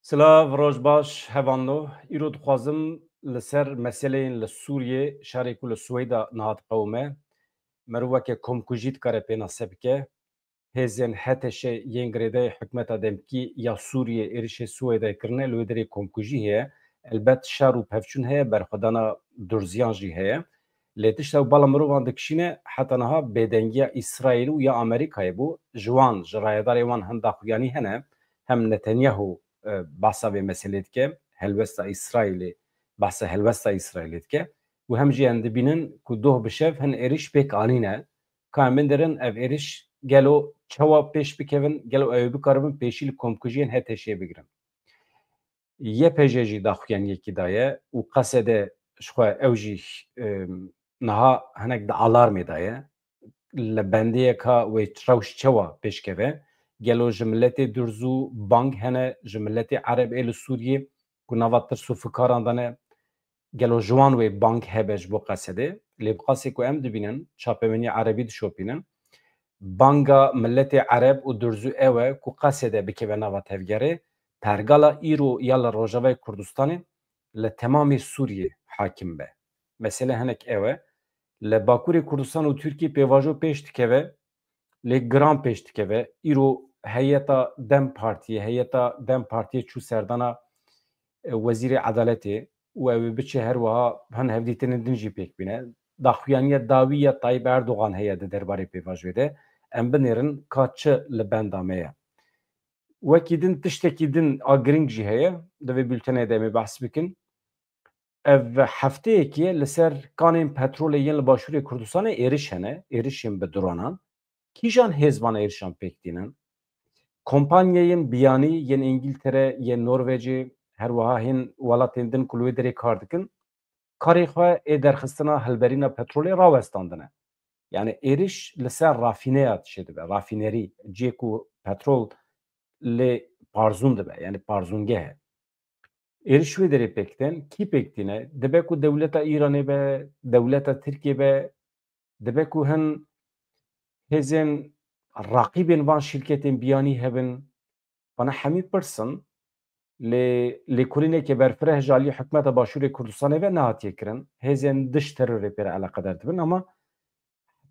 Silav rojbaş hevanno îro dixwazim li ser meseleyên li Sûriyê şerê ku li Swêda nihat qewime meriveke komkujî dikare pê nasê bike hêzên HTŞ yên girêdayê hikûmeta demkî ya Sûriyê êrişê Swêdayê kirine li wê derê komkujî heye elbet şer û pevçûn heye berxwedana durziyan jî heye lê tişta ew bala mirovan dikişîne heta niha bêdengiya İsraîlî û ya Amerîkayê bû ji wan ji rayedarê wan hin daxuyanî hene hem Netanyahu bahsa vê meselê dike helbesta İsraîlê bahsa helbesta İsraîlê dike û hem jî em dibînin ku doh bi şev hin êriş pêk anîne ka em bidirin ev êriş gelo çawa pêş bikevin gelo ew bikaribin pêşî li komkujiyên HTŞ bigirin. Yê pêjê jî daxuyaniyekî daye û qesede ji xwe ew jî niha hinek di alarmê daye li bendiyeka wê rewş çawa pêşkeve gelo ji milletê Durzû bang hene ji milletê Ereb ê li Sûriyê ku nava tirs û fikaran dane gelo ji wan wê bang hebe ji bo qesedê lê bi qasê ku em dibînin çapemeniya Erebî dişopînin banga milletê Ereb û Durzû ew e ku qesedê bikeve nava tevgerê pergala îro ya li Rojavayê Kurdistanê li temamê Sûriyê hakim be. Mesele hinek ew e li Bakurê Kurdistan û Tirkiye pêvajo pêş dikeve lê giran pêş dikeve îro heyeta Dem Partiyê çû serdana Wezîrê Edaletê û ew ê biçe her wiha hin hevdîtinên din jî pêk bîne daxuyaniya dawî ya Tayyip Erdogan heye di derbarê pêvajiyê de em binêrin ka çi li benda me ye. Wekî din tiştekî din a giring jî heye di vê bültenê de em ê behs bikin. Ev hefteyekî ye li ser kanên petrolê yên li Başûrê Kurdistanê êriş hene êrişên bi dronan kîjan hêzvan êrişan pêk dînin kompanyayên biyanî yên İngîltere yên Norwecê her wiha hên welatên din ku li wê derê kar dikin karê xwe ê derxistina hilberîna petrolê rawestandine. Yani êriş li ser rafîneya tişê dibe rafînerî ciyê ku petrol lê parzûn dibe yani parzûngeh e. Êriş wê derê pêk tên kî pêk tîne dibe ku dewleta Îranê be dewleta Tirkiye be dibe ku hin hêzên raqîbên van şîrketên biyanî hebin bana hemî pirsin lê lêkolînekê berfireh ji aliyê hikûmeta Başûrê Kurdistanê ve nehatiye kirin hêzên diş terorê pê re eleqedar dibin ama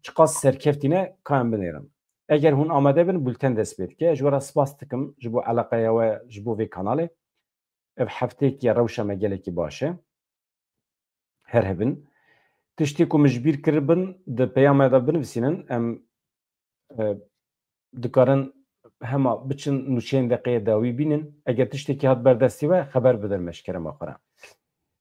çi qas serkeftîne ka em binêrin. Eger hûn amade bin bülten dest pê dike ji we re spas dikim ji bo eleqeya we ji bo vê kanalê ev hefteyekî rewşa me gelekî baş e her hebin tiştê ku min ji bîr kiribin di peyama de binivîsînin em dikarin hema biçin nûçeyên deqeyê dawî bînin eger tiştekî hat berdestî we xeber bidin meşkerema xwe re.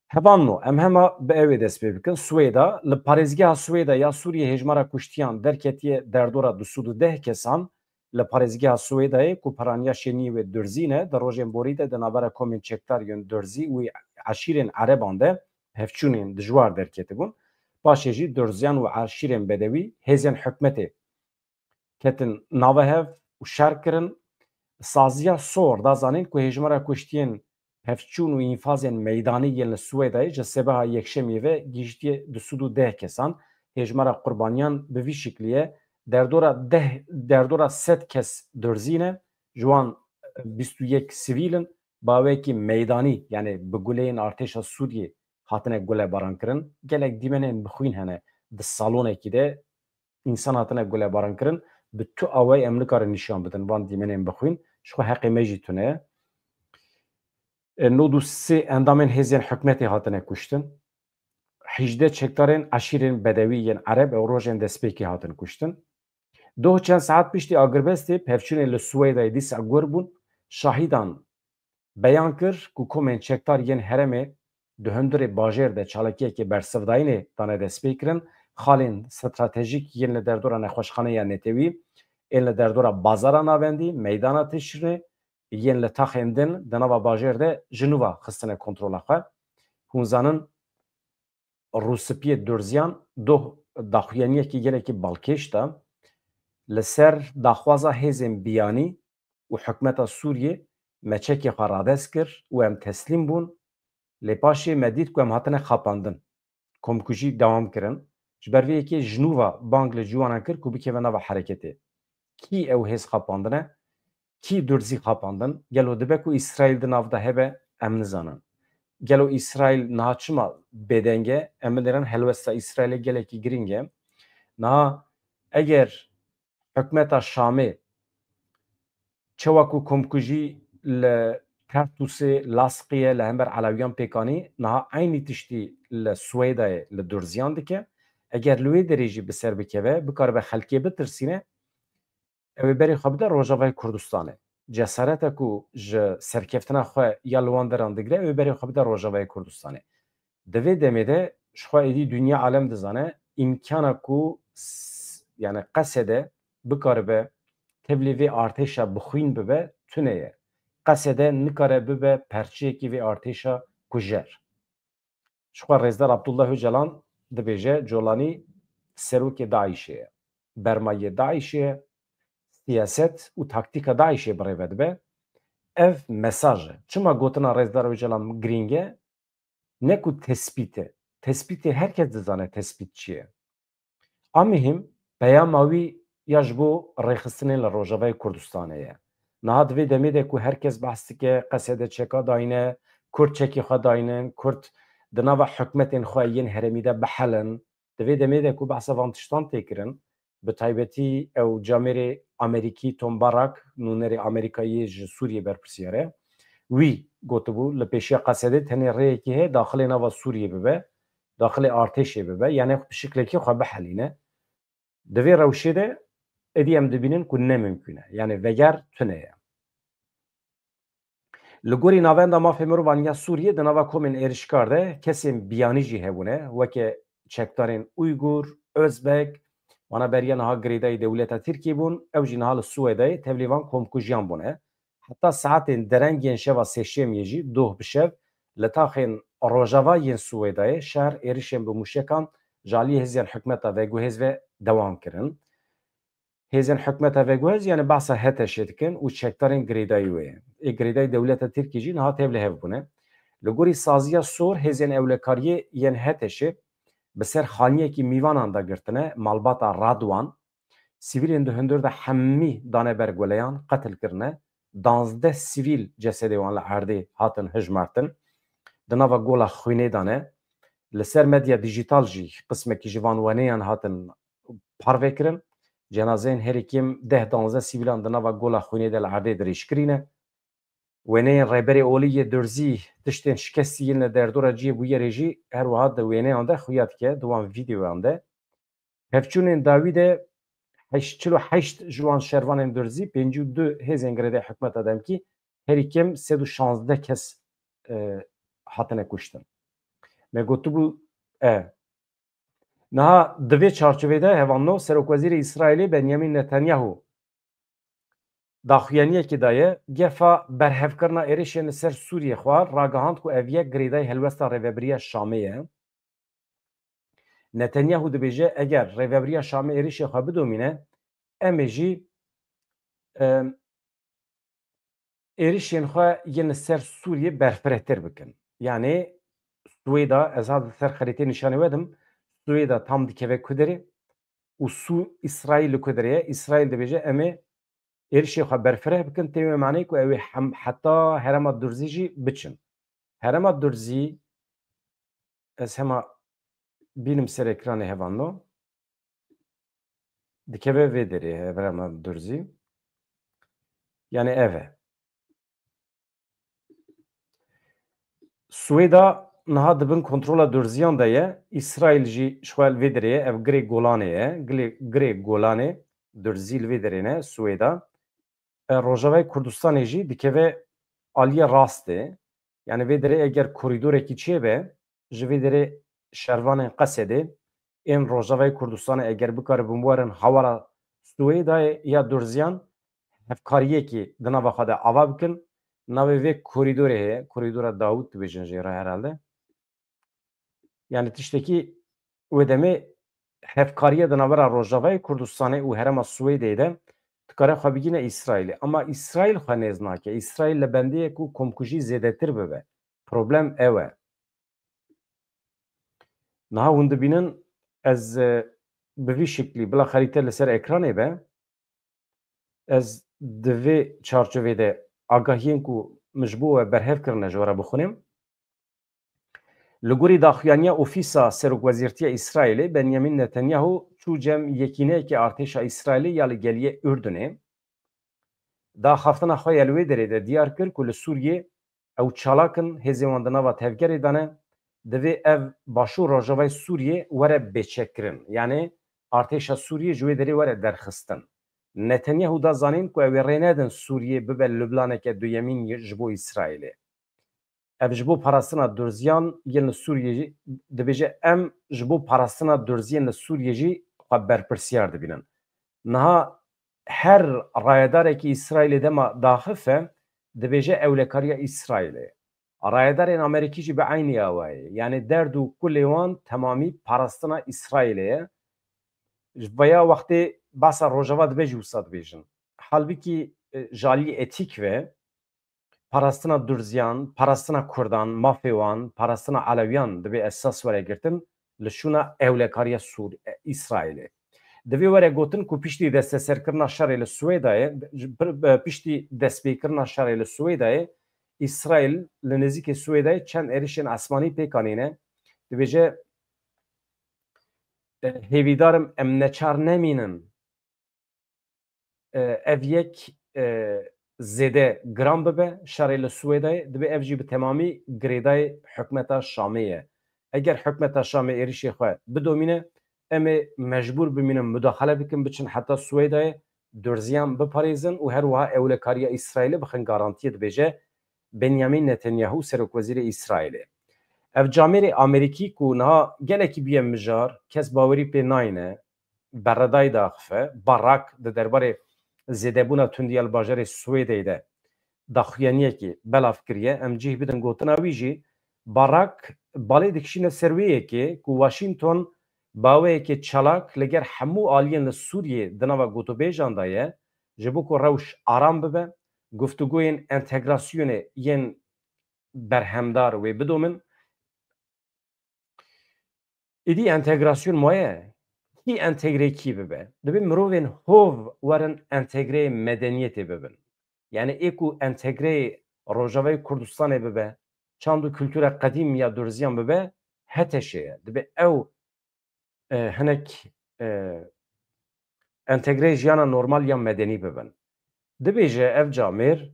Hevanno em hema bi ew ê dest pê bikin Swêda li parêzgeha Swêda ya Sûriye hejmara kuştiyan derketiye derdora 210 kesan li parêzgeha Swêdayê ku peraniya şeniyê wê Durzîn e di rojên borî de di navbera komên çekdar yên Durzî û eşîrên Ereban de pevçûnên dijwar derketibûn paşê jî Durziyan û eşîrên bedewî hêzên hikûmetê ketin navhev û şer kirin saziya sor da zanîn ku hejmara kuştiyên pevçûn û înfazên meydanî yên li Swêdayê ji sebeha yekşemî ve gîjtiye 210 kesan hejmara qurbaniyan bi vî şekliye derdora 100 kes Durzîn e ji wan 21 sivîlin bawekî meydanî yani bi guleyên artêşa Sûriyê hatine gulebaran kirin gelek dîmenên bixwîn hene di salonekî de însan hatine gulebaran kirin bi tu away em nikarin nîşan bidin van dîmenên bixwîn ji xwe heqê me jî tune ye. Nod û sê endamên hêzên hikûmetê hatine kuştin. 18 çekdarên eşîrên bedewî yên Ereb ew rojên destpêkê hatin kuştin. Doh çend saet piştî agirbestê pevçûnê li Swêdayê dîsa gur bûn şahîdan beyan kir ku komên çekdar yên herêmê di hundirê bajêr de çalakiyekê bersivdayînê dane destpê kirin xalên stratejîk yên li derdora nexweşxaneya Netewî ên li derdora bazara navendî meydana Tişrînê yên li taxên din di nava bajêr de ji nû ve xistine kontrola xwe hûn zanin Rûspiyê Durziyan doh daxuyaniyekî gelekî balkêş da li ser daxwaza hêzên biyanî û hikûmeta Sûriyê me çekê xwe radest kir û em teslîm bûn lê paşê me dît ku em hatine xapandin komkujî dewam kirin ji ber vê yekê ji nû ve bang li ciwanan kir ku bikeve nava hereketê kî ew hêz xapandine کی درزی خاپاندن گلو دبه کو اسرائیل د ناو ده هبه ام نزانن گلو اسرائیل ناچما بدنگه ام درن هلوستا اسرائیل گله کی گرینگه نا اگر حکمتا شامه چواکو کمکوژی ل کارتوسه لاسقیه لهمبر علاویان پیکانی نه عینی تشتی لسویدا لدرزیان دکه اگر لوی دریجی بسر بکوه بکار به خلکی بترسینه اوی بری خواب ده روژاوای کردستانه جسارت کو ج سرکفتنا خواه یا لوان دران دگره اوی بری خواب ده روژاوای کردستانه دوی دمیده شخوا ایدی دنیا عالم دزانه امکانه کو yani قصده بکار به تبلیغی ارتشا بخوین ببه تونهیه قصده نکاره ببه پرچه کی وی ارتشا کجر شخوا رزدار عبدالله جلان دبیجه جولانی سروک داعشه برمایه داعشه سیاست و تاکتیک داعشه برای بدبه ev mesajı. Çıma gotuna rezdar hocalam gringe ne ku tespite. Tespite herkes de zane tespitçiye. Amihim peyamavi yaş bu rexistine la Rojavay Kurdistan'e. Nahad ve demide ku herkes bahsi ke qasede çeka dayne, Kurt çeki xwe daynin, Kurt di nava hükmetên xwe yên heremî de bihelin. Divê demê de ku behsa van tiştan tê kirin, bi taybetî ew camerê Amerîkî Tom Barak, nûnerê Amerîkayê ji Sûriyê berpirsiyare. Wî gotibû li pêşiya qesedê tenê rêyekê heye daxilê nava Sûriyê bibe, daxilê artêşê bibe, yani bi şiklekî xwe bihelîne. Divê rewşê de êdî em dibînin ku nemimkün e. Yani veger tune ye. Li gorî navenda mafê mirovan ya Sûriyê di nava komên êrişkar de kesên biyanî jî hebûne weke çekdarên Uygur, Özbek, wana beriya niha girêdayê dewleta Tirkiye bûn, ew jî niha li Swêdayê tevlîvan komkujiyan bûne. Heta saetên derengên şeva sêşemiyê jî doh bi şev li taxên rojavayên Swêdayê şer êrişên bi mûşekan ji aliyê hêzên hikûmeta veguhêz ve dewam kirin. Hêzên hikûmeta veguhêz yani behsa HTŞ dikin û çekdarên girêdayî wê ye. Girêdayê dewleta Tirkiye jî niha tev li hev bûne. Li gorî saziya sor hêzên ewlekariyê yên HTŞ bi ser xaniyekî mîvanan da girtine malbata Radwan, sivîlên di hundir de hemî daneber guleyan qetil kirine, 12 sivîl cesedê wan li erdê hatin hijmartin, di nava gola xwînê de ne, li ser medya dijîtal jî qismekî ji van weneyan hatin parve kirin, cenazeyên herî kêm 10-12 sivîlan di nava gola xwînê de li erdê dirêjkirîne. Wêneyên rêberê Oliyê Durzî tiştên şikestî yên li derdora ciyê bûyerê jî her wiha di wêneyan de xuya dike di wan vîdeoyan de. Hevçûnên dawî de 48 ji wan şervanên Durzî 52 hêzên girêdayê hikûmeta demkî herî kêm 316 kes hatine kuştin. Me gotibû niha di vê çarçovêde hevanno Serokwezîrê İsraîlê Benyamin Netanyahu daxuyaniyekê daye gefa berhevkirina êrişên li ser Sûriyê xwe ragihand ku ev yek girêdayê helwesta rêveberiya Şamê ye. Netanyahu dibêje eger rêveberiya Şamê êrişê xwe bidomîne em ê jî êrişên xwe yên li ser Sûriyê berfirehtir bikin. Yani Swêda ez ha ser xerîtê nîşanê wedim Swêda tam dikeve ku derê û İsraîl li ku derê ye. İsraîl dibêje em ê êrişê xwe berfireh bikin tê maneyê ku ew ê heta Herêma Durzî jî biçin. Herêma Durzî ez hema bînim ser ekranê hevanno dikeve vê derê Herêma Durzî yani ev e. Swêda niha dibin kontrola Durziyan de ye İsraîl jî şwel vê derê ye ev girê Golanê ye girê Golanê Durzî li vê derê ne Swêda Rojavayê Kurdistanê jî dikeve aliye rastê yani vê derê eger korîdorekî çêbe ji vê derê şervanên Qesedê ên Rojavayê Kurdistanê eger bikaribin werin hawara Swêdayê ya Durziyan hevkariyekî di nava xwe de ava bikin navê vê korîdorê heye korîdora Dawûd dibêjin jê re herhalde yani tiştekî wê demê hevkariya di navbera Rojavayê Kurdistanê û Herêma Swêdê de dikare xwe bigîne İsraîlê ama İsraîl xwe nêz nake İsraîl li bendiyê ku komkujî zêdetir bibe problem ew e niha hûn dibînin ez bi vî şiklî bila xerîte li ser ekranê be ez دوی چارچوبه ده آگاهین کو مجبور برهف کرنه جوره بخونیم لگوری داخویانی اوفیسا سروک وزیرتی اسرائیل بنیامین نتانیاهو چو جم یکینه که ارتش اسرائیل یا لگلیه اردنه دا خفتنا خواه الوی داره ده دیار کر که لسوریه او چالاکن هزیواندنا و تفگری دانه دوی او باشو راجوای سوریه وره بچکرن یعنی ارتش سوریه جوی داره وره درخستن نتانیاهو دا زانین که اوی رینادن سوریه ببه لبلانه که دویمین جبو اسرائیله ev ji bo parastina durziyan yên li Sûriyê dibêje em ji bo parastina durziyên li Sûriyê jî xwe berpirsiyar dibînin. Niha her rayedarekî İsraîlê dema daxife dibêje ewlekariya İsraîlê. Rayedarên Amerîkî jî bi aynî awayê. Yani derd û kulê wan temamî parastina İsraîlê ye. Ji vaya wextê basa rojava dibe jî wisa dibêjin. Halbikî jalî etîk ve parastina Durziyan, parastina Kurdan, Mafewan, parastina Aleviyan dibe esas were girtin li şûna ewlekariya İsraîlê. Divê were gotin ku piştî desteserkirina şerê li Swêdayê, piştî destpêkirina şerê li Swêdayê, İsraîl li nêzîkê Swêdayê çend êrişên esmanî pêk anîne. Dibêje hêvîdarim em neçar nemînin. Ev yek zêde giran bibe şerê li Swêdayê dibe ev jî bi temamî girêdayê hikûmeta Şamê ye. Eger hikûmeta Şamê êrişê xwe bidomîne em ê mecbûr bimînin müdaxele bikin biçin heta Swêdayê durziyan biparêzin û her wiha ewlekariya İsraîlê bixin garantiyê dibêje Benyamin Netanyahu Serokwezîrê İsraîlê. Ev camerê Amerîkî ku niha gelekî bûye mijar kes bawerî pê nayîne berredayî daxife Barak di derbarê zêdebûna tundiya li bajarê Swêdeyê de daxuyaniyekê belav kiriye em cih bidin gotina wî jî Barak balê dikişîne ser wê yekê ku Washington baweyekê çalak li ger hemû aliyên li Sûriyê di nava gotûbêjan da ye ji bo ku rewş aram bibe guftugûyên entegrasyonê yên berhemdar wê bidomin. Êdî entegrasyon maye kî entegre kî bibe dibe mirovên hov werin entegreyê medeniyetê bibin. Yani ê ku entegreyê Rojavayê Kurdistanê bibe çand û kültûra qedîm ya durziyan bibe heteşê ye dibe ew hinek entegreyê jiyana normal ya medenî bibin. Dibêje ev camêr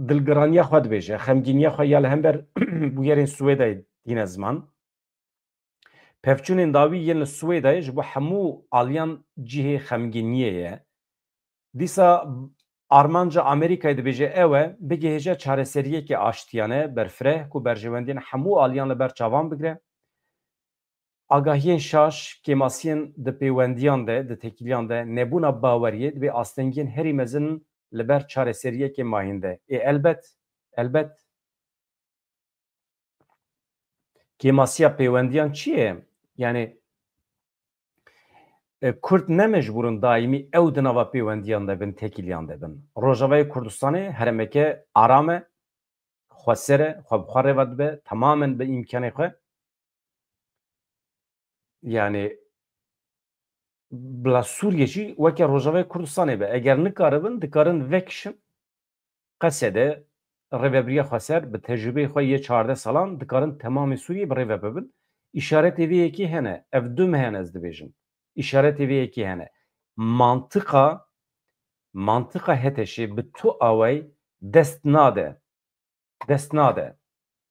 dilgiraniya xwe dibêje xemgîniya xwe ya li hember bûyerên Swêdayê dîne ziman. Pevçûnên dawî yên li Swêdayê ji bo hemû aliyan cihê xemgîniyê ye. Dîsa armanca Amerîkayê dibêje ew e bigihêje çareseriyekê aştiyane berfireh ku berjewendiyên hemû aliyan li ber çavan bigire. Agahiyên şaş kêmasiyên di pêwendiyan de di tekîliyan de nebûna baweriyê dibe astengiyên herî mezin li ber çareseriyekê mahîn de. Elbet kêmasiya pêwendiyan çi ye? Yani Kurd ne mecburun daimî ew di nava pêwendiyan de bin tekîliyan de bin. Rojavayê Kurdistanê heremeke aram e, xweser e, xwe bi xwe rêve dibe tamamen bi îmkanê xwe. Yani bila Sûriye jî weke Rojavayê Kurdistanê be. Eger nikaribin dikarin vekişin qesede rêveberiya xweser bi tecrübeyê xwe yê 14 salan dikarin temamê Sûriyê bi rêve bibin. İşaretê vê yekî hene. Ev du me hene ez dibêjim. İşaretê vê yekî hene. Mantıqa heteşê bi tu away dest nade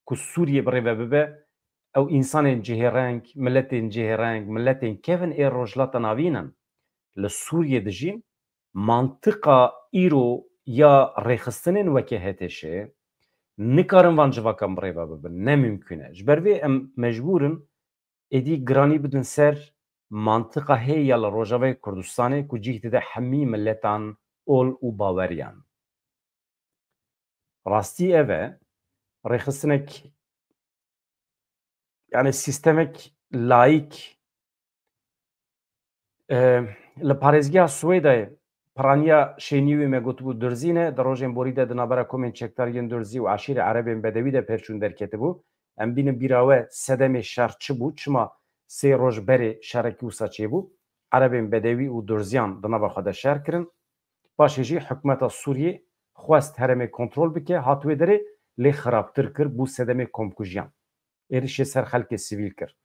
ku Sûriye bi rêve bibe ew însanên cihêreng, milletên cihêreng, milletên kevin ê rojhilata navînin li Sûriyê dijîn mantıqa îro ya rêxistinên weke heteşê nikarin van civakan bi rêve bibin. Ne mümkün e. Ji ber vê em mecbûrin êdî giranî bidin ser mantıqa hê ya li Rojavayê Kurdistanê ku cih dide hemî milletan ol û baweriyan. Rastî ev e rêxistinek yani sistemek laîk li parêzgeha Swêdayê piraniya şênî wê me gotibû Durzîne di rojên borî de di navbera komên çekdariyên Durzî û eşîrê Erebên Bedewî de pêrçûn derketibû. Em bînin bîra we sedemê şer çi bû çima sê roj berê şerekî wisa çêbû. Erebên Bedewî û Durziyan di nava xwe de şer kirin. پاشê jî hikûmeta Sûriyê xwest herêmê kontrol bike, hat wê derê lê xirabtir kir bû sedemê komkujiyan. Êrişê ser xelkê sivîl kir.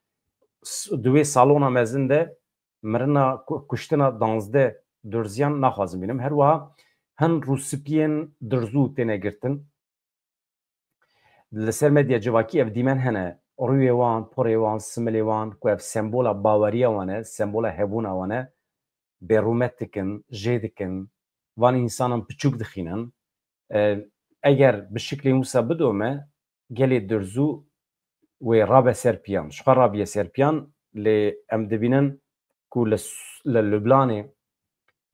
Di wê salona mezin de mirina kuştina 12 durziyan naxwazim bînim. Her wiha hin rûspiyên dirzû têne girtin. Li ser medya civakî ev dîmen hene. Rûyê wan, porê wan, similê wan ku ev sembola baweriya wan e, sembola hebûna wan e, bêrûmet dikin, jê dikin, van însanan piçûk dixînin. Eger bi şiklê wisa bidome, gelê dirzû wê rabe ser piyan. Ji xwe rabiye ser piyan lê em dibînin ku li Lübnanê,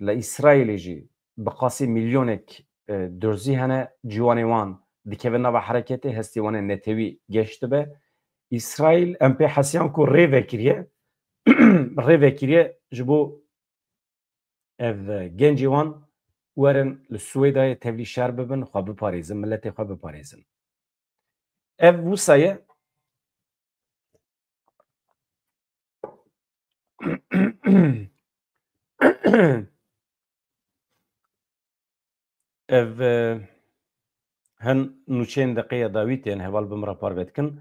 li İsraîlê jî bi qasî milyonek dirzî hene, ciwanê wan dikevin nava hereketê, hestê wan ê netewî geş dibe. İsraîl em pê hesiyan ku rê vekiriye, rê vekiriye ji bo ev gencê wan werin li Swêdayê tevlî şer bibin, xwe biparêzin, milletê xwe biparêzin. Ev wisa ye ev hin nûçeyên deqeya dawî tên heval bimra parvetkin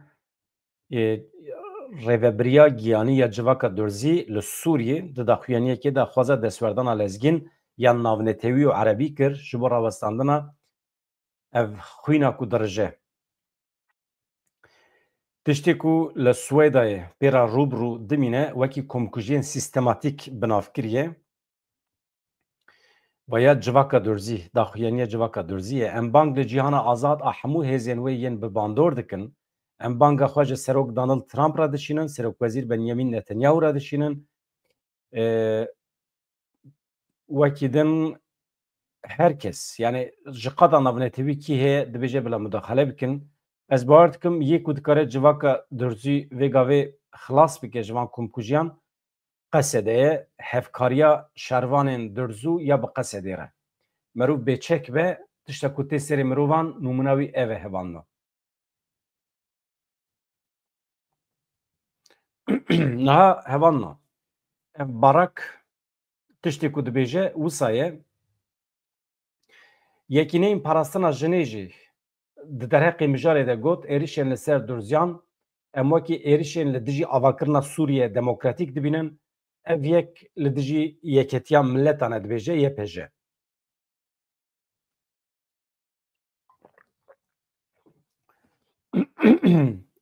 rêveberiya giyanî ya civaka durzî li Sûriyê di daxuyaniyekê de xwaza destwerdana lezgîn yan navnetewî û erebî kir ji bo rawestandina ev xwîna ku dirije. Tiştê ku li Swêdayê pêra rûbirû dimîne wekî komkujiyên sîstematîk binavkiriye veya civaka durzî, daxuyaniya civaka durzî ye. Em bang li cîhana azad a hemû hêzên wê yên bi bandor dikin. Em banga xwe ji Serok Donald Trump ra dişînin, Serokwezîr Benyamin Netanyahu ra dişînin. Wekî din herkes, yani ji qada navnetewî kî heye dibêje bila mudaxele bikin. Ez bawer dikim yê ku dikare civaka durzî vê gavê xilas bike ji van komkujiyan, qesede ye hevkariya şervanên dirzû ya bi qesedê re. Merûv bêçek be tişta ku tê serê mirovan nûmuna wî ev e hevano. Niha hevanna ev barak tiştê ku dibêje wisa ye yekîneyên parastina jinê jî di derheqê mijarê de got êrişên li ser durziyan em wekî êrişên li dijî avakirina Sûriye demokratîk dibînin, ev yek li dijî yeketiya milletan e dibêje YPJ.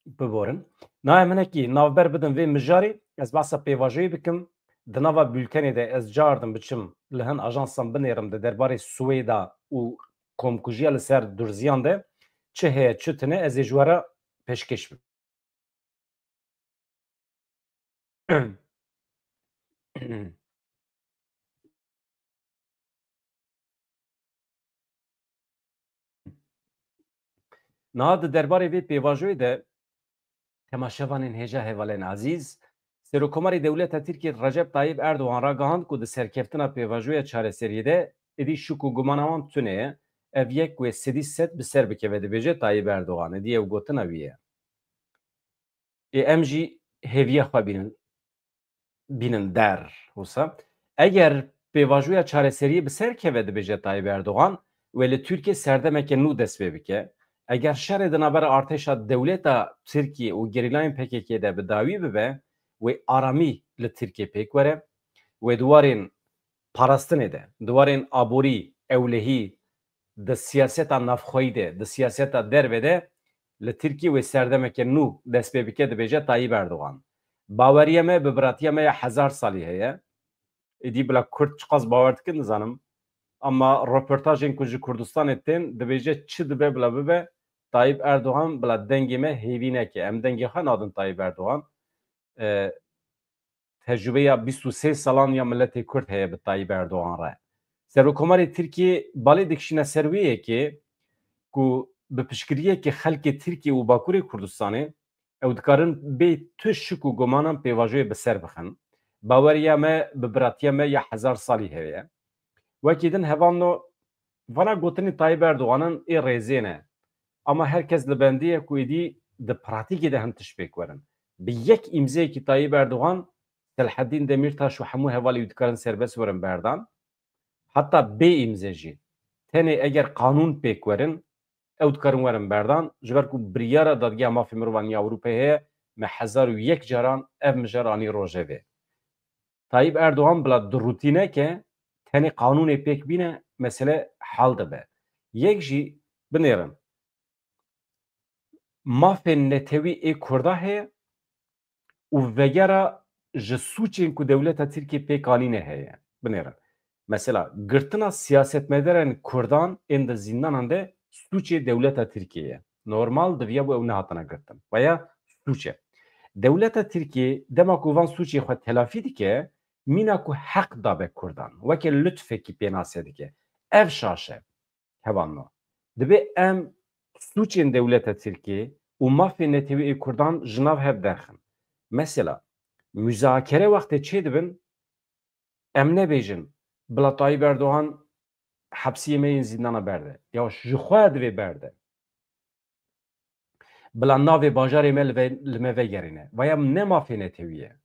Biborin. Nayê minekî navber bidin vê mijarê, ez behsa pêvajoyê bikim. Di nava bültenê de ez cardim biçim li hin ajansan binêrim di derbarê Swêda û komkujiya li ser durziyan de çi heye çi tune ez ê ji we re pêşkêş bikim. Niha di derbarê vê pêvajoyê de temaşevanên hêja hevalên azîz, Serokkomarê Dewleta Tirkiye Recep Tayyip Erdogan ragihand ku di serkeftina pêvajoya çareseriyê de êdî şik û gumana wan tune ye. Ev yek wê sedî sed bi ser bikeve dibêje Tayyip Erdogan. Êdî ew gotina wî ye. Em jî hêviya xwe bînin der wisa. Eger pêvajoya çareseriyê bi ser keve dibêje Tayyip Erdogan wê li Tirkiye serdemeke nû dest pê bike. Eger şerê di navbera artêşa dewleta Tirkiye û gerîlayên PKK de bi dawî bibe, wê aramî li Tirkiye pêk were, wê duwarên parastinê de, duwarên aborî, ewlehî, di siyaseta navxweyî de, di siyaseta derve de li Tirkiye wê serdemeke nû dest pê bike dibêje Tayyip Erdogan. Baweriya me bi biratiya me ya hezar salî heye. Êdî bila Kurd çi qas bawer dikin nizanim. Ama röportajên ku ji Kurdistanê tên dibêje çi dibe bila bibe Tayyip Erdogan bila dengê me hêvî neke. Em dengê xwe nadin Tayyip Erdogan. Tecrübeya 23 salan ya milletê Kurd heye bi Tayyip Erdogan re. Serokkomarê Tirkiye balê dikişîne ser wê yekê ku bi piştgiriyekê xelkê Tirkiye û Bakurê Kurdistanê ew dikarin bê tu şik û gumanan pêvajoyê bi ser bixin. Baweriya me bi biratiya me ya hezar salî heye. Wekî din hevano vana gotinê Tayyip Erdoganın ê rêzê ne. Ama herkes li bendiyê ku êdî di pratîkê de hin tişt pêk werin. Bi yek îmzeyekî Tayyip Erdogan Selaheddin Demirtaş û hemû hevalê wî dikarin serbest werin berdan. hatta bê îmze jî tenê eger qanûn pêk werin ew dikarin werin berdan ji ber ku biryara dadgeha mafê mirovan ya Ewropayê heye me 1001 caran ev mijar anî rojevê. Tayyip Erdoğan bila di rûtîneke tenê qanûnê pêk bîne mesele hal dibe. Yek jî binêrin mafên netewî ê Kurda heye û vegera ji sûçên ku dewleta Tirkiye pêk anîne heye. Binêrin. Mesela girtina siyasetmedarên Kurdan ên di zindanan de sûçê dewleta Tirkiye ye. Normal diviya bu ew nehatine girtin. Veya sûç e. Dewleta Tirkiye dema ku van sûçê xwe telafî dike mîna ku heq dabe Kurdan. Weke lütfekî pênasê dike. Ev şaş e. Hevanno. Dibe em sûçên dewleta Tirkiye û mafên netewî ê Kurdan ji nav hev derxin. Mesela müzakere wextê çê dibin em nebêjin bila Tayyip Erdoğan hepsiyê me yên zîndana berde. Ya ji xwe divê berde. Bila navê bajarê me li me vegerîne. Veya ne mafê netewî ye.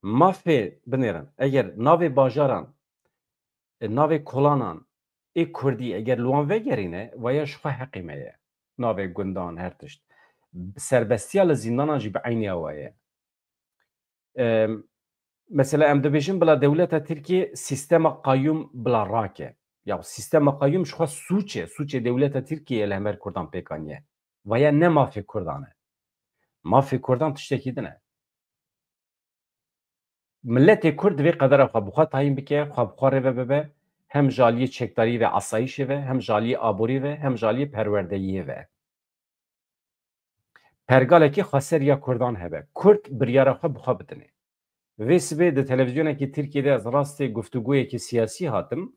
Mafê binêrin eger navê bajaran navê kolanan ê Kurdî eger li wan vegerîne veya ji xwe heqê me ye. Navê gundan her tişt. Serbestiya li zîndanan jî bi eynî ew ye. Mesela em dibêjin bila dewleta Tirkiye sîstema qayyum bila rake. Ya sîstema qayyum ji xwe sûç e. Sûçê dewleta Tirkiye li hemer Kurdan pêk anîye. Veya ne mafê Kurdan e. Mafê Kurdan tiştekî din e. Milletê Kurd divê qedera xwe bi xwe tayin bike, xwe bi xwe rêve bibe, hem ji aliyê çekdarî ve asayişê ve, hem ji aliyê aborî ve, hem ji aliyê perwerdeyiyê ve. Pergalekî xweseriya Kurdan hebe. Kurd biryara xwe bi xwe bidine. Vê sibê di televizyonekî Tirkiyeyê ez rastê guftugûyekî siyasî hatim.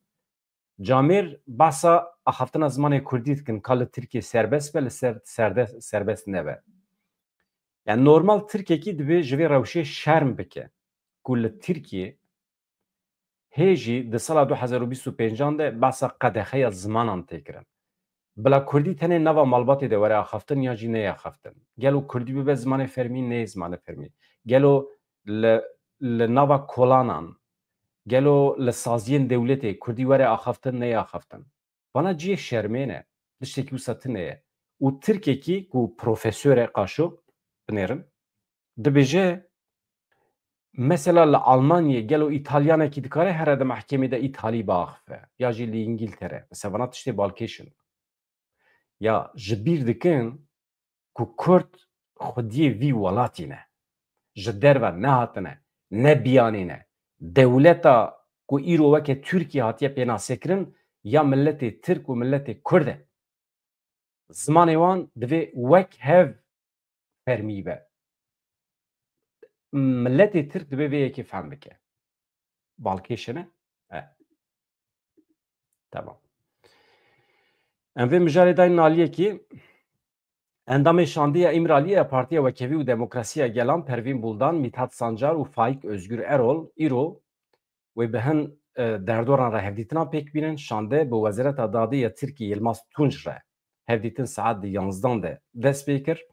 Camêr behsa axaftina zimanê Kurdî dikin ka li Tirkiye serbest be li ser serbest nebe. Yani normal Tirkekî divê ji vê rewşê şerm bike. Ku li Tirkiye hê jî di sala 2025 de behsa qedexeya zimanan tê kirin. Bila Kurdî tenê nava malbatê de were axaftin ya jî neyaxaftin. Gelo Kurdî bibe zimanê fermî neyê zimanê fermî. Gelo li nava kolanan, gelo li saziyên dewletê Kurdî were axaftin neyaxaftin. Bana ciyê şermê ne. Tiştekî wisa tune ye. û Tirkekî ku profesör e qaşo binêrin dibêje mesela li Almanyayê gelo İtalyanekî dikare here di mehkemê de İtalî biaxife ya jî li İngîltere. Mesela bana tiştê balkêşin. Ya ji bîr dikin ku Kurd xwediyê vî welatî ne. Ji derve nehatine, ne biyanê ne. Dewleta ku îro weke Tirkiye hatiye pênasêkirin ya milletê Tirk û milletê Kurd e. Zimanê wan divê wek hev fermî be. Milletê Tirk divê vê yekê fehm bike. Balkêşine? Tamam. Em vê mijarê dayîn aliyekî endamê şandiya İmraliye Partiya Wekevî û Demokrasiya Gelan Pervîn Buldan, Mithat Sancar û Faik Özgür Erol îro wê bi hin derdoran re hevdîtina pêk bînin şande bi Wezareta Dadî ya Tirkiye Yilmaz Tunç re hevdîtin saet di 11 de dest pê kir.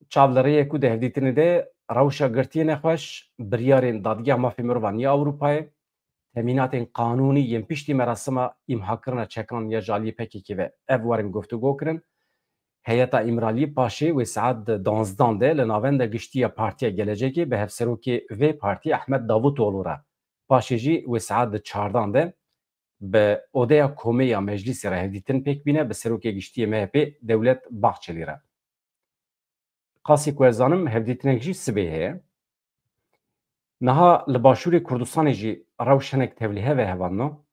Çavleriyê ku di hevdîtinê de rewşa girtiyê nexweş biryarên dadgeha mafê mirovan ya Ewropayê temînatên qanûnî yên piştî merasima îmhakirina çekan ya ji aliyê PKK ve ev werin guftugû kirin. Heyeta İmraliyê paşê wê saet di 12 de li navenda giştiya Partiya Gelecekê bi hevserokê vê partiyê Ehmed Davutoğlu re paşê jî wê saet di 14 de bi odeya komê ya meclîsê re hevdîtin pêk bîne bi serokê giştiyê MHP Dewlet Bahçelî re. Qasî ku ez zanim hevdîtinek jî sibê heye. Niha li Başûrê Kurdistanê jî rewş hinek tevlî ve hevanno.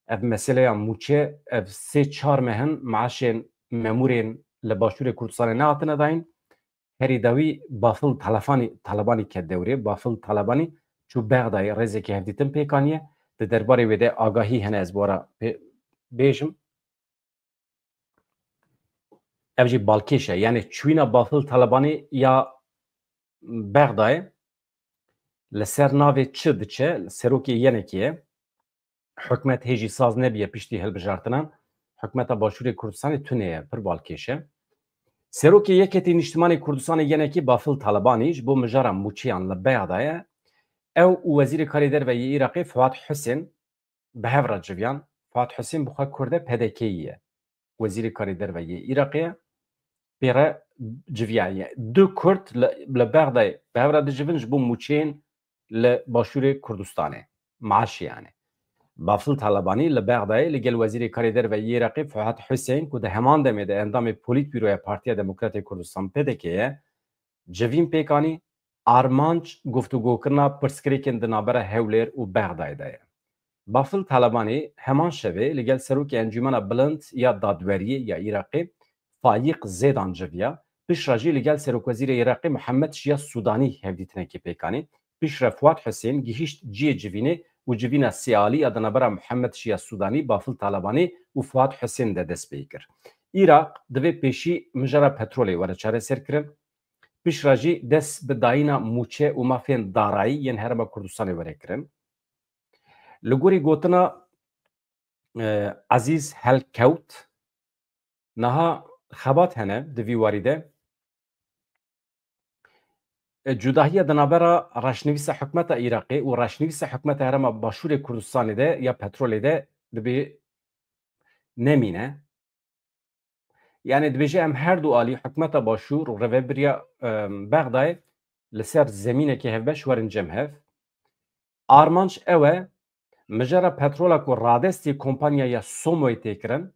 Ev meseleya mûçe ev 3-4 mehin maaşên memûrên li Başûrê Kurdistanê nehatine dayîn. Herî dawî Bafıl Talebanî ket dewrê. Bafıl Talebanî çû Bexdayê rêzekî hevdîtin pêk aniye. Di derbarê wê de agahî hene ez wara bêjim. Ev jî balkêş e. Yani çûyîna Bafıl Talebanî ya Bexdayê li ser navê çi diçe, serokê yenekî ye. Hikûmet hêjî saz nebiye piştî hilbijartinan. Hikûmeta Başûrê Kurdistanê tune ye, pir balkêş e. Serokê yeketê Niştimanê Kurdistanê yenekî Bafıl Talebanî ji bo mijara mûçeyan li Bexdayê او وزیر کاری در و عراقی فؤاد حسین به هفر جویان فؤاد حسین بخواه کرده پدکیه وزیر کاری در و عراقی پیره جویایه دو کرد لبغدای به هفر جوینج بو موچین لباشور کردستانه معاش یعنی بافل طالبانی لبغدای لگل وزیر کاری در و عراقی فؤاد حسین که ده همان دمه ده اندام پولیت بیروی پارتیا دموکرات کردستان پدکیه جوین پیکانی آرمانج گفتگو کرنا پرسکریکن دنابره هولیر و بغدای ده بافل طالبانی همان شوه لگل سروک انجمن بلند یا دادوری یا عراقی فایق زیدان جویا پیش راجی لگل سروک وزیر عراقی محمد شیا سودانی هفدیتنه که پیکانی پیش رفوات حسین گیشت جی جوینه و جوینا سیالی ادنابره محمد شیا سودانی بافل طالبانی و فواد حسین ده دست بیکر عراق دوی پیشی مجرا پترولی وره چاره سر کرن پیش راجی دست به داینا موچه و مافین دارایی ین هرما کردستانی وره کرن لگوری گوتنا عزیز هل کوت نها خبات هنه دوی واریده جداهی دنابرا راشنویس حکمت عراقی و راشنویس حکمت هرما باشور کردستان ده یا پترول ده دبی نمینه یعنی دبیجه ام هر دو آلی حکمت باشور و روبریا بغدای لسر زمینه که هفبش ورنجم هف آرمانش اوه مجرا پترولا کو رادستی کمپانیا یا سوموی تکرن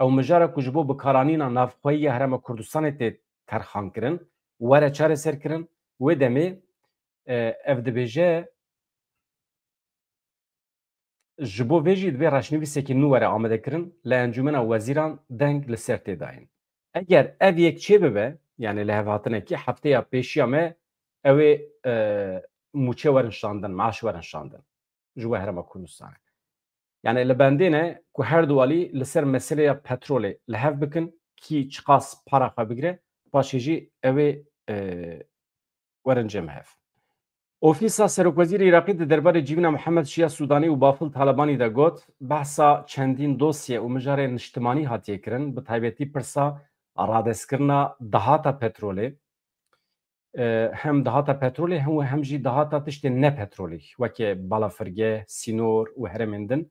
او مجرا کجبو بکارانینا نافخوی هرما کردستان ته ترخان کرن وره چاره سر کرن و دمی اف دبیجه جبو ویجی دوی راشنویسه که نو وره آمده کرن لانجومن وزیران دنگ لسر ته داین اگر اف یک چه ببه یعنی لحواتنه که هفته یا پیشی همه اوی موچه ورنشاندن معاش ورنشاندن جوا هرما کردستانه یعنی لبندینه که هر دوالی لسر مسئله پتروله لحف بکن کی چقاس پارا خواه بگیره پاشیجی اوی ورنجم هف اوفیسا سروک وزیر عراقی ده دربار جیونا محمد شیا سودانی و بافل طالبانی ده گوت بحثا چندین دوسیه و مجاره نشتمانی هاتیه کرن به تایبتی پرسا رادس کرنا دهاتا پتروله هم دهاتا پترولی هم جی دهاتا تشت نه پترولی وکه بالافرگه سینور و هرمندن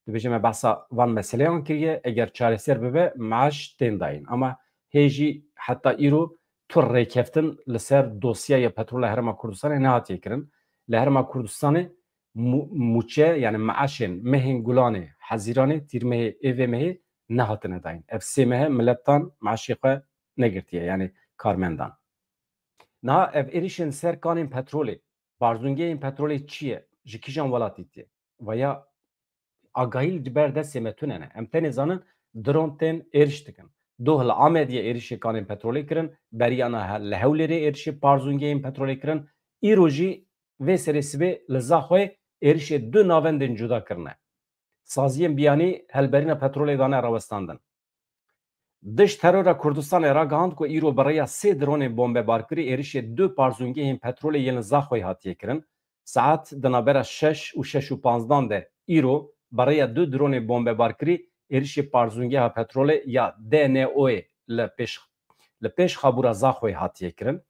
دبیجه ما بحثا وان مسئله آن کریه اگر چاره سر ببه معاش تین داین اما هیجی حتی ایرو تو ریکفتن لسر دوسیه پترول هرما کردستان نهاتیه کرن لهرما کردستان موچه یعنی معاشن مهن گلانه حزیرانه تیرمه ایوه مه نهاتنه داین اف سی مه ملتان معاشی خواه نگرتیه یعنی کارمندان نه اف ایریشن سر کانین پترولی بارزونگه این پترولی چیه جکیجان ولاتیتیه و یا آگاهی جبر دست متونه نه امتن زنن درونتن ایرشتکن دو هل آمدیه ایرشی کانین پترولی کرن بریانا لحولری ایرشی بارزونگه این پترولی کرن ایروجی و سرسبه لزاخوی ایرشی دو ناوندن جدا کرنه سازیم بیانی هلبرین پترولی دانه راوستاندن دش ترور کردستان را گاند کو ایرو برای سه درون بمب بارکری ایرشی دو بارزونگه این پترولی یل زاخوی هاتیه کرن ساعت دنابر 6 و 6 و 15 ده ایرو برای دو درون بمب بارکری ایرشی پارزونگه ها پترول یا DNO لپیش خابورا زاخوی هاتیه کرن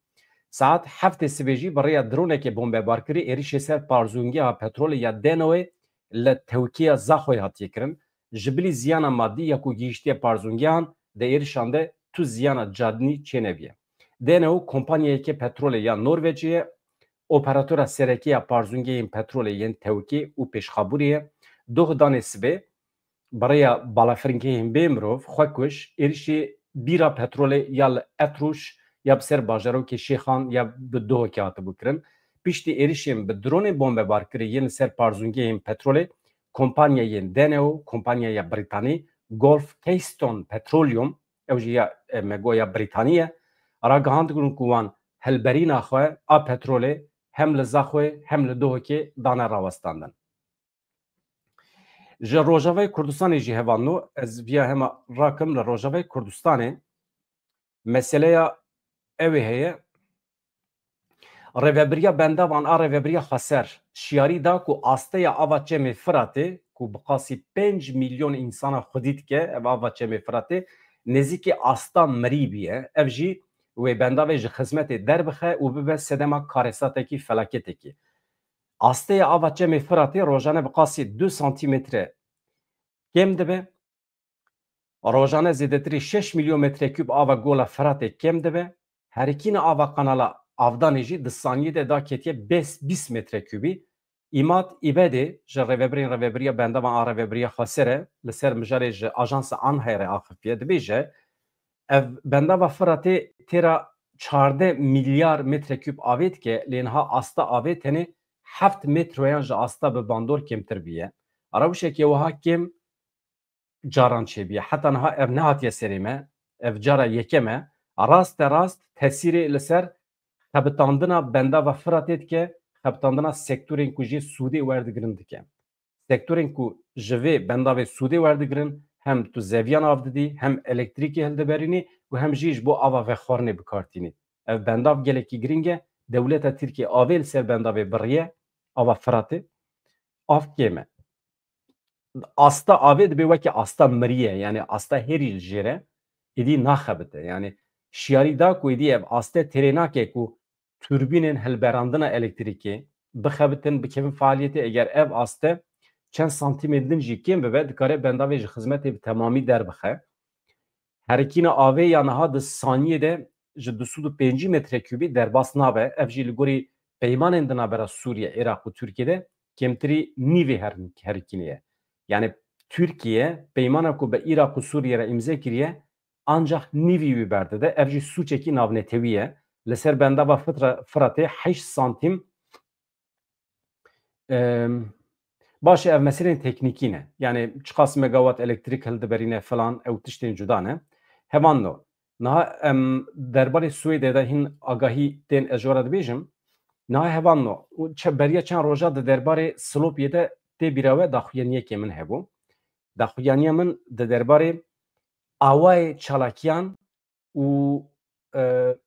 ساعت 7 سبیجی برای درونه که بمب بارکری ایرشی سر پارزونگه ها پترول یا DNO لتوکیه زاخوی هاتیه کرن جبلی زیان مادی یا کو گیشتی پارزونگه هان ده ایرشانده تو زیان جادنی چنویه DNO کمپانیه که پترول یا نروژیه اپراتور سرکی پارزونگه این پترول ین توکی و پیشخابوریه دو دانسبه برای بالافرنگی هم بیمروف خوکش ایرشی بیرا پترول یا اتروش یا بسر باجرو که شیخان یا به دو کات بکرن پیشتی ایرشیم به درون بمب بارکری ین سر پارزونگی هم پترول کمپانیا ین دنو کمپانیا یا بریتانی گولف کیستون پترولیوم اوجی یا مگویا بریتانیه را گاند گروان هلبرین آخواه آ پترول هم لزاخوه هم لدوه که دانه راوستاندن جه روژاوی کردستان جی هوانو از ویا هم راکم لروژاوی کردستان مسئله اوه هیه روبریا بنده وان روبریا خسر شیاری دا کو آسته یا آوا چه فراته کو بقاسی 5 میلیون انسان خودید که آوا چه فراته نزدیک آستا مریبیه اف جی و بنده وی خدمت در بخه و به سدما کارساته کی فلاکته کی Asteye ava çemê Firatê rojane bi qasî 2 santimetre kêm dibe. Rojane zêdetirî 6 milyon metrekûb ava gola Firatê kêm dibe. Herikîna ava kanala avdanê jî di saniyê de da ketiye 20 metrekûbî. İmat İbedê ji rêveberiya bendavan a rêveberiya Xweser li ser mijarê ji Ajansa Anhêrê a Xifiye dibêje ev bendava Firatê têra 14 milyar metrekûb avê dike lê niha asta avê tenê 7 metroyan ji asta bi bandor kêmtir bûye. Rewşekê wiha kêm caran çêbûye. Heta niha ev nehatiye serê me, ev cara yekem e. Rast tesîrê li ser xebitandina bendava Firatê dike, xebitandina sektorên ku jî Sûdê werdigirin dike. Sektorên ku ji vê bendavê Sûdê werdigirin hem tu zeviyan av didî, hem elektrîkê hildiberînî û hem jî ji bo ava vexwarinê bikartînî. Ev bendav gelekî giring e. Dewleta Tirkiye avê li ser bendavê biriye, ava Firatê, av kêm e. Asta avê dibe wekî asta miriye, yani asta herî li jê re êdî naxebite. Yani şiyarî da ku êdî ev astê têrê nake ku türbînên hilberandina elektrîkê bixebitin, bikevin faaliyetê eger ev aste çend santimê din jî kêm bibe dikare bendavê ji xizmetê bi temamî derbixe. Herikîna avê ya niha di saniyê de ji 205 metrekûbî derbas nabe. Ev jî li gorî peymanên di navbera Sûriye, Iraq û Tirkiyeyê kêmtirî nîvê herikînê ye. Yani Türkiye peymana ku bi Iraq û Sûriye re imze kiriye ancak nîvî wî berdide. Ev jî sûçekî navnetewî ye. Li ser bendava Firatê 8 santim baş ev meselên teknîkî ne. Yani çiqas megawatt elektrik hildiberîne falan ew tiştên cuda ne. Hevan no. Niha em derbarê Swêdê de hin agahî tên ez jora dibêjim. Niha hevan no. Beriya çend roja di derbarê Silopiyê de tê bîra we daxuyaniyekê min hebû. Daxuyaniya min di derbarê awayê çalakiyan û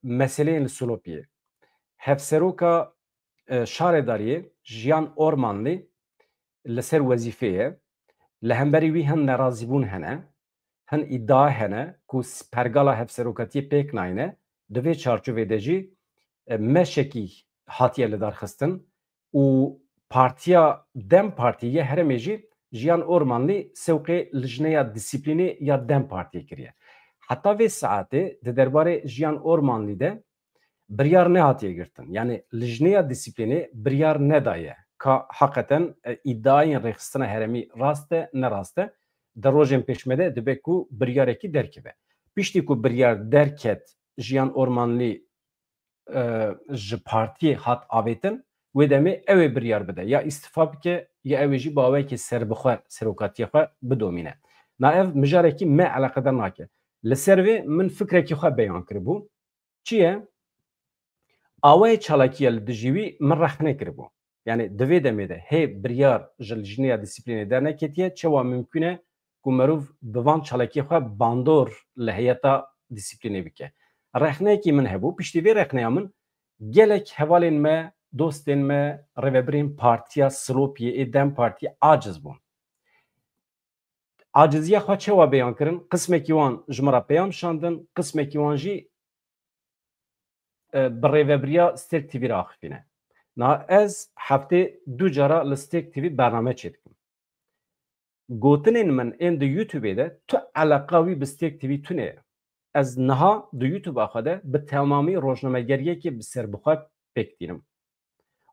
meseleyên li Silopiyê. Hevseroka şaredariyê Jiyan Ormanlî li ser wezîfê ye. Li hemberî wî hin nerazîbûn hene, hin îdia hene ku pergala hevserokatiyê pêk nayîne. Di vê çarçovê de jî meşekî hatiye li darxistin û Partiya Dem Partiyê heremê jî Jiyan Ormanlî sewqê lijneya disiplînê ya Dem Partiyê kiriye. Heta vê saetê di derbarê Jiyan Ormanlî de biryar nehatiye girtin. Yani lijneya disiplînê biryar nedaye. Ka hakikaten iddiayên rêxistina heremî rast e nerast e. Di rojên pêşmede dibe ku biryarekî derkeve. Piştî ku biryar derket Jiyan Ormanlî ji partiyê hat avêtin wê demê ew ê biryar bide. Ya îstifa bike ya ew ê jî bawekî serbixwe serokatiyê xwe bidomîne. Na ev mijarekî me eleqedar nake. Li ser vê min fikrekî xwe beyan kiribû. Çi ye? Awayê çalakiya li dijî wî min rexne kiribû. Yani di vê demê de hê biryar ji lijneya disiplînê derneketiye çawa mümkün e ku merov bi van çalakiyê xwe bandor li heyeta disiplînê bike. Rexneyekî min hebû. Piştî vê rexneya min gelek hevalên me, dostên me, rêveberên Partiya Silopiyê Dem Partiyê aciz bûn. Aciziya xwe çawa beyan kirin? Qismekî wan ji me re peyam şandin, qismekî wan jî bi rêveberiya Stêrk TV re axivîne. Na ez heftê 2 cara li Stêrk TV bername çêdikim. Gotinên min ên di YouTubeê de tu eleqa wî bi Stêrk TV tune ye. Ez niha di YouTube xwe de bi temamî rojnamegeriyekê bi serbixwe pêk dînim.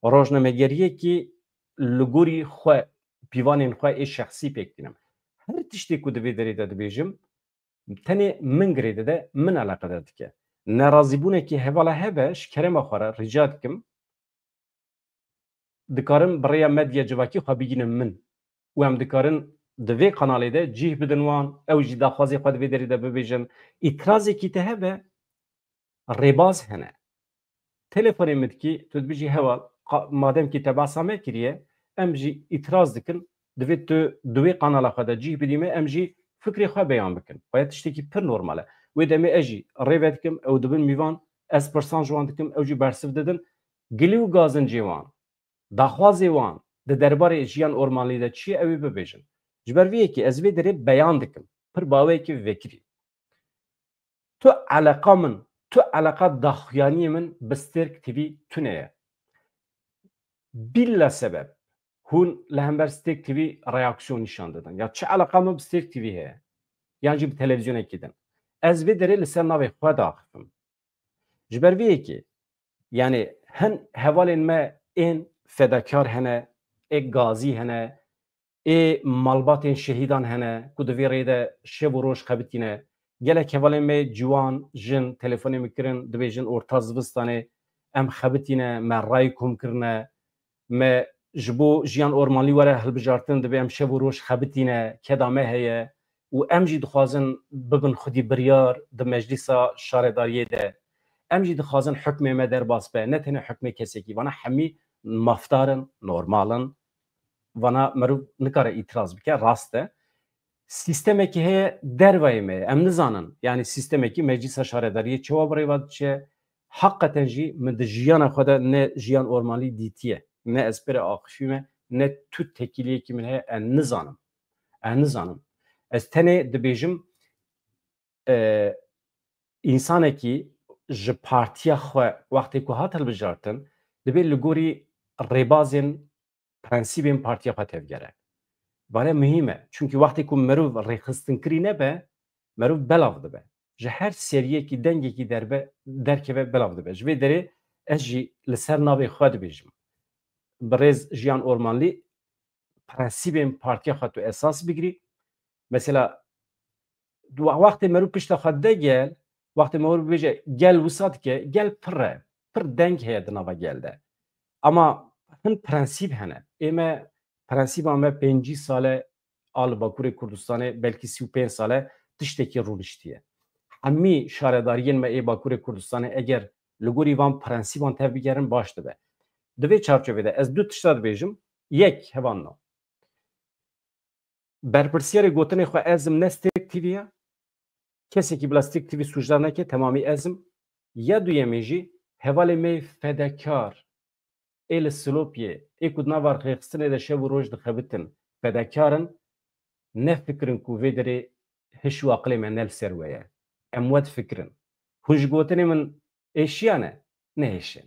Rojnamegeriyekî li gorî xwe pîvanên xwe ê şexsî pêk dînim. Her tiştê ku di vê derê de dibêjim tenê min girêde de min eleqedar dike. Nerazîbûnekî hevala hebe ji kerema xwe re rica dikim dikarin bi rêya medya civakî xwe bigînin min û em dikarin di vê kanalê de cih bidin wan ew jî daxwazê xwe di vê derê de bibêjin. İtirazekî te hebe rêbaz hene. Telefonê min dikî tu dibêjî heval madem ki te behsa me kiriye em jî îtiraz dikin divê tu di wê kanala xwe de cih bidî me em jî fikrê xwe beyan bikin. Baya tiştekî pir normal e. Wê demê ez jî rêve dikim ew dibin mîvan ez pirsan ji wan dikim ew jî bersiv didin gilî û gazincê wan daxwazê wan di derbarê Jiyan Ormanlî de çi ye ew ê bibêjin. Ji ber vê yekê ez vê derê beyan dikim. Pir baweyekî vekirî. Tu eleqa min, tu eleqa daxuyaniyê min bi Stêrk TV tune ye. Billa sebep hûn li hember Stêk TV reaksiyon nîşan didin. Ya çi eleqa me bi Stêk TV heye? Yan jî bi televizyonekî din. Ez vê derê li ser navê xwe daxivim. Ji ber vê yekê yani hin hevalên me ên fedakar hene, ê gazî hene, ê malbatên şehîdan hene ku di vê rê de şev û roj xebitîne. Gelek hevalên me ciwan, jin telefonê min kirin dibêjin orta zivistanê em xebitîne, me rayê kom kirine, me ji bo jiyan ormanî were hilbijartin dibe em şev û roj xebitîne, keda me heye û em jî dixwazin bibin xwedî biryar di meclîsa şaredariyê de. Em jî dixwazin hukmê me derbas be, ne tenê hukmê kesekî, vana hemî mafdarin, normalin, vana merûv nikare îtiraz bike, rast e. Sîstemekî heye derveyê me, em nizanin, yani sîstemekî meclîsa şaredariyê çawa birêva diçe, heqeten jî min di jiyana xwe de ne jiyan ormanî dîtiye, ne ez pîrê axivî me, ne tu tekîliyekî min heye, em nizanim. Em nizanim. Ez tenê dibêjim însanekî ji partiya xwe wextê ku hat hilbijartin, dibe li gorî rêbazên prensîbên partiya xwe tevgere. Vane mühim e. Çünkü wextê ku merûv rêxistinkirî nebe, merûv belav dibe. Ji her seriyekî dengekî derkeve belav dibe. Ji vê derê ez jî li ser navê xwe dibêjim. Bi rêz jiyan ormanlî prensîbên partiya xwe tu esas bigirî. Mesela wextê merûv pişta xwe de gel, wextê merûv bibêje gel wisa dike, gel pir e. Pir deng heye di nava gel de. Ama hin prensîb hene. Ême prensîba me 5 sale a li Bakurê Kurdistanê belkî 35 sale tiştekî rûniştiye. Hemî şaredariyên me ê Bakurê Kurdistanê eger li gorî van prensîban tev bigerin baş dibe. Di vê çarçovê de ez du tişta dibêjim. Yek hevan no. Berpirsyarê gotinê xwe ezim ne Stêk TV ye. Kesekî bila Stêk TV sûcdar neke temamî ezim. Ya duyemê jî hevalê me fedekar ê li Silopyê ê ku di nava rêxistinê de şev û roj dixebitin fedekarin ne fikirin ku vê derê hiş û aqilê me ne li ser we ye. Em wed fikirin. Hûn ji gotinê min êşiya ne? Nehêşin.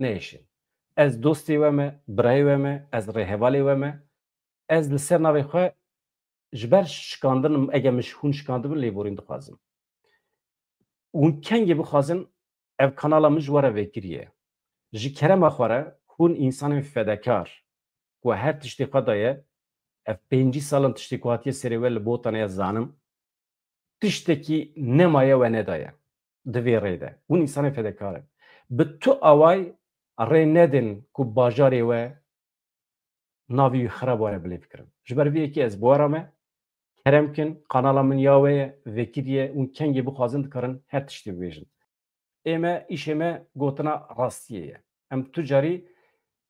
Nehêşin. Ez dostê we me, birayê we me, ez rêhevalê we me, ez li ser navê xwe ji ber şikandinim ege min hûn şikandibin lêborîn dixwazim. Hûn kengê bixwazin ev kanala min ji were vekiriye. Ji kerema xwe re hûn însanên fedekar ku her tiştê xwe daye ev 5 salin tiştê ku hatiye serê we li botanê zanim tiştekî nemaye we nedaye di vê rê de. Hûn însanên fedekar in. Bi tu away rê nedin ku bajarê we navî wî xerab were bilêv kirin. Ji ber vê yekê ez buwara me kerem kin, kanala min ya we ye, vekiriye hûn kengê bixwazin dikarin her tiştê bibêjin. Ême îşê me gotina rastiyê ye. Em tu carî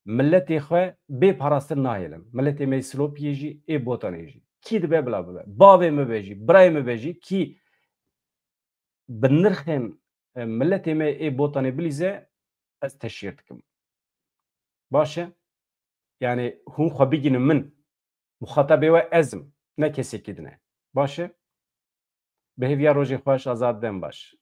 milletê xwe bê parastin nahêlin. Milletê me Silopyê jî ê botanê jî. Kî dibe bila bibe. Bavê me be jî, birayê me be jî kî bi nirxên milletê me ê botanê bilîze ez teşhîr dikim. Baş e? Yani hûn xwe bigînin min muxatabê we ezim, ne kesekî din e. Baş e? Bi hêviya rojê xweş azad dem baş.